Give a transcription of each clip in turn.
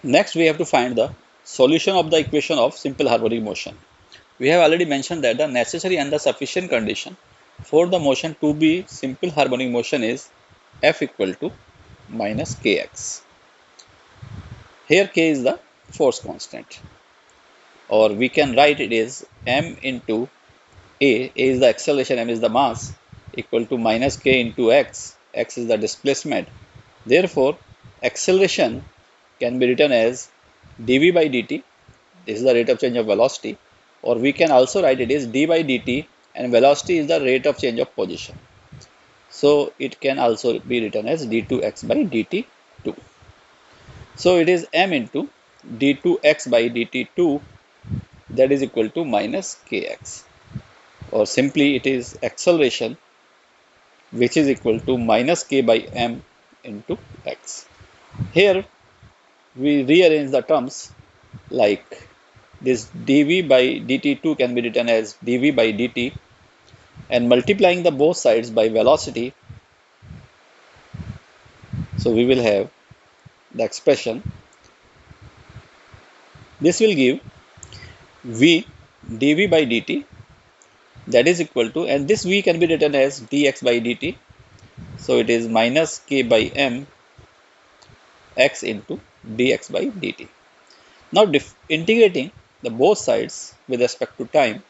Next, we have to find the solution of the equation of simple harmonic motion. We have already mentioned that the necessary and the sufficient condition for the motion to be simple harmonic motion is F equal to minus kx. Here k is the force constant, or we can write it is m into a is the acceleration, m is the mass, equal to minus k into x is the displacement. Therefore, acceleration can be written as dv by dt, this is the rate of change of velocity, or we can also write it as d by dt, and velocity is the rate of change of position. So it can also be written as d2x by dt2. So it is m into d2x by dt2, that is equal to minus kx, or simply it is acceleration which is equal to minus k by m into x. Here we rearrange the terms, like this dv by dt2 can be written as dv by dt, and multiplying the both sides by velocity, so we will have the expression. This will give v dv by dt, that is equal to, and this v can be written as dx by dt, so it is minus k by m x into dx by dt. Now integrating the both sides with respect to time,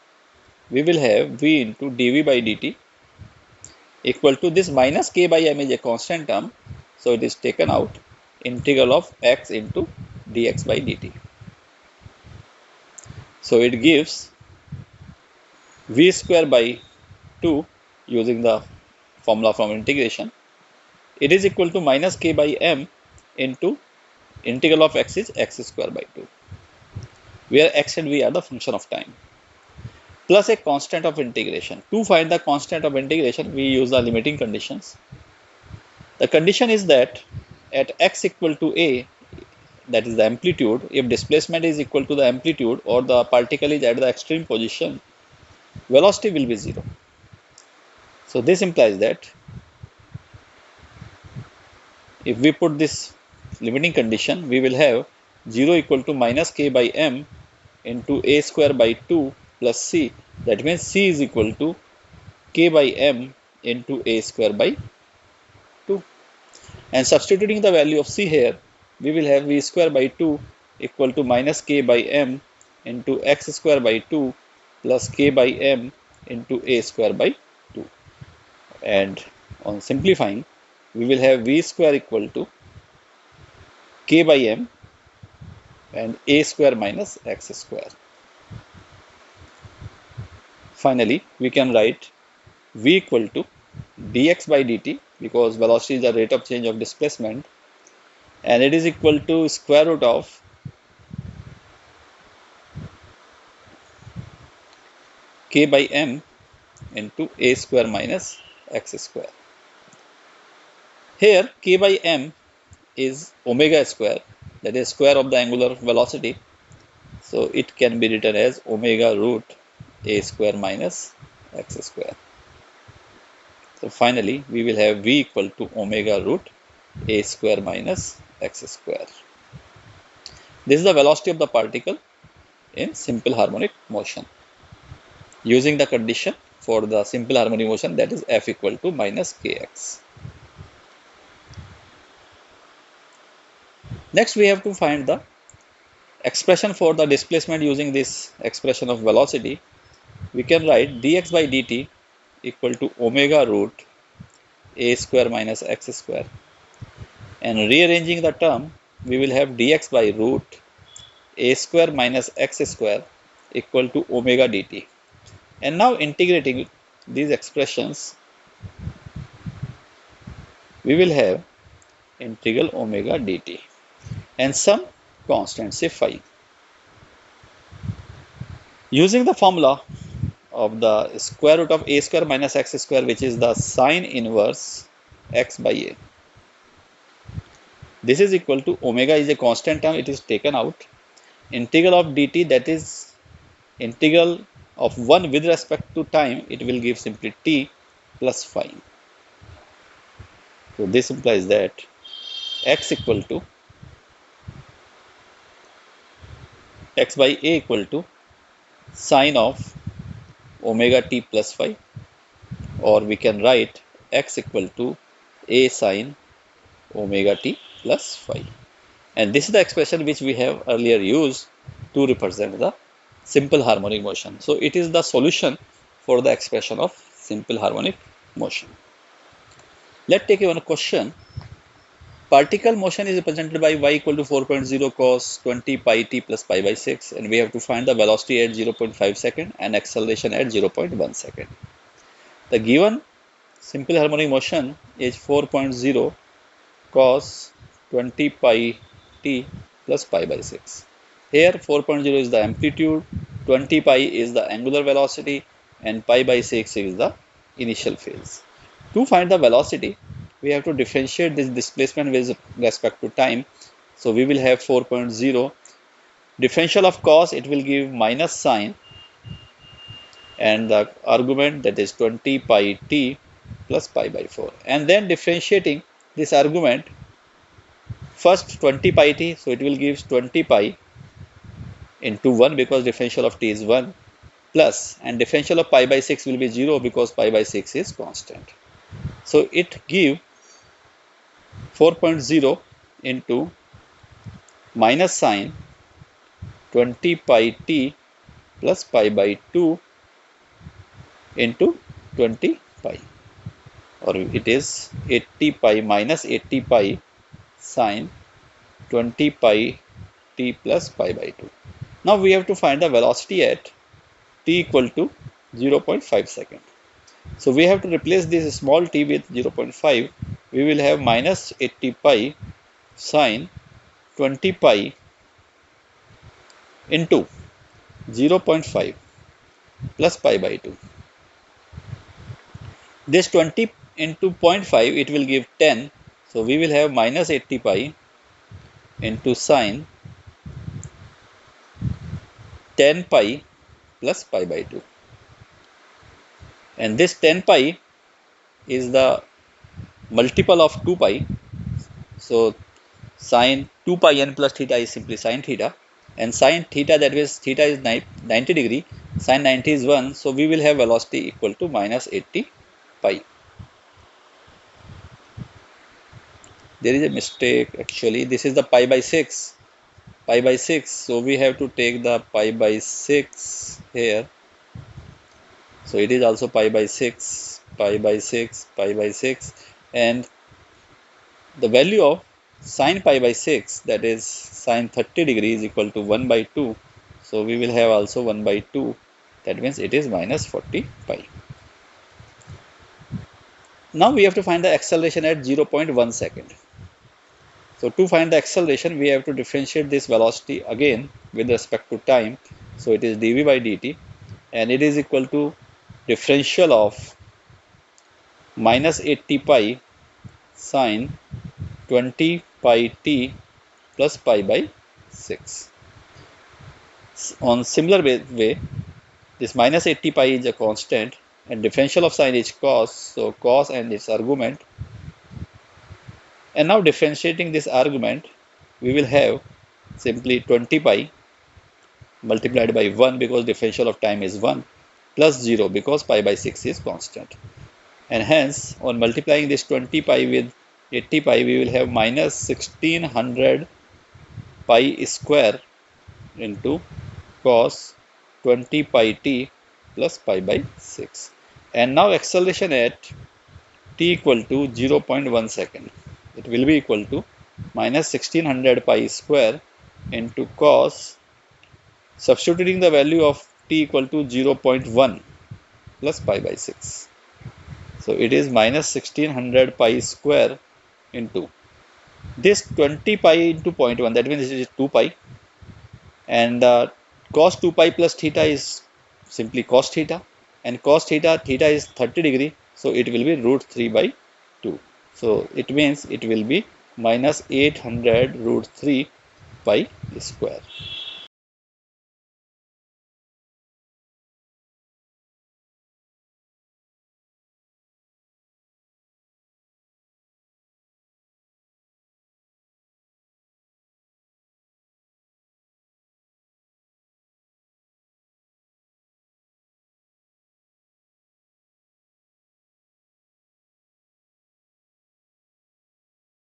we will have v into dv by dt equal to, this minus k by m is a constant term, so it is taken out, integral of x into dx by dt. So it gives v square by 2 using the formula from integration. It is equal to minus k by m into integral of x is x square by 2, where x and v are the function of time, plus a constant of integration. To find the constant of integration, we use the limiting conditions. The condition is that at x equal to a, that is the amplitude, if displacement is equal to the amplitude or the particle is at the extreme position, velocity will be 0. So this implies that if we put this limiting condition, we will have 0 equal to minus k by m into a square by 2 plus c. That means c is equal to k by m into a square by 2. And substituting the value of c here, we will have v square by 2 equal to minus k by m into x square by 2 plus k by m into a square by 2. And on simplifying, we will have v square equal to k by m and a square minus x square. Finally, we can write v equal to dx by dt, because velocity is the rate of change of displacement, and it is equal to square root of k by m into a square minus x square. Here k by m is omega square, that is square of the angular velocity, so it can be written as omega root a square minus x square. So finally, we will have v equal to omega root a square minus x square. This is the velocity of the particle in simple harmonic motion, using the condition for the simple harmonic motion, that is f equal to minus kx. Next, we have to find the expression for the displacement using this expression of velocity. We can write dx by dt equal to omega root a square minus x square, and rearranging the term, we will have dx by root a square minus x square equal to omega dt. And now integrating these expressions, we will have integral omega dt and some constant, say phi. Using the formula of the square root of a square minus x square, which is the sine inverse x by a, this is equal to, omega is a constant term, it is taken out, integral of dt, that is integral of 1 with respect to time, it will give simply t plus phi. So this implies that x equal to x by a equal to sine of omega t plus phi, or we can write x equal to a sine omega t plus phi. And this is the expression which we have earlier used to represent the simple harmonic motion. So it is the solution for the expression of simple harmonic motion. Let's take one question. Particle motion is represented by y equal to 4.0 cos 20 pi t plus pi by 6, and we have to find the velocity at 0.5 second and acceleration at 0.1 second. The given simple harmonic motion is 4.0 cos 20 pi t plus pi by 6. Here 4.0 is the amplitude, 20 pi is the angular velocity, and pi by 6 is the initial phase. To find the velocity, we have to differentiate this displacement with respect to time. So we will have 4.0 differential of cos, it will give minus sine, and the argument, that is 20 pi t plus pi by 4. And then differentiating this argument, first 20 pi t, so it will give 20 pi into 1 because differential of t is 1, plus, and differential of pi by 6 will be 0 because pi by 6 is constant. So it give 4.0 into minus sine 20 pi t plus pi by 2 into 20 pi, or it is 80 pi minus 80 pi sine 20 pi t plus pi by 2. Now we have to find the velocity at t equal to 0.5 second. So we have to replace this small t with 0.5. We will have minus 80 pi sine 20 pi into 0.5 plus pi by 2. This 20 into 0.5, it will give 10. So we will have minus 80 pi into sine 10 pi plus pi by 2. And this 10 pi is the multiple of 2 pi. So sine 2 pi n plus theta is simply sine theta. And sine theta, that is theta is 90 degree, sine 90 is 1. So we will have velocity equal to minus 80 pi. There is a mistake actually. This is the pi by 6. Pi by 6. So we have to take the pi by 6 here. So it is also pi by 6, pi by 6, pi by 6. And the value of sine pi by 6, that is sine 30 degree, is equal to 1 by 2. So we will have also 1 by 2. That means it is minus 40 pi. Now we have to find the acceleration at 0.1 second. So to find the acceleration, we have to differentiate this velocity again with respect to time. So it is dv by dt, and it is equal to differential of minus 80 pi sine 20 pi t plus pi by 6. On similar way, this minus 80 pi is a constant, and differential of sine is cos, so cos and its argument. And now differentiating this argument, we will have simply 20 pi multiplied by 1 because differential of time is 1, plus 0 because pi by 6 is constant. And hence, on multiplying this 20 pi with 80 pi, we will have minus 1600 pi square into cos 20 pi t plus pi by 6. And now acceleration at t equal to 0.1 second. It will be equal to minus 1600 pi square into cos, substituting the value of t equal to 0.1 plus pi by 6. So it is minus 1600 pi square into this 20 pi into 0.1, that means it is 2 pi, and cos 2 pi plus theta is simply cos theta, and cos theta is 30 degree, so it will be root 3 by 2. So it means it will be minus 800 root 3 pi square.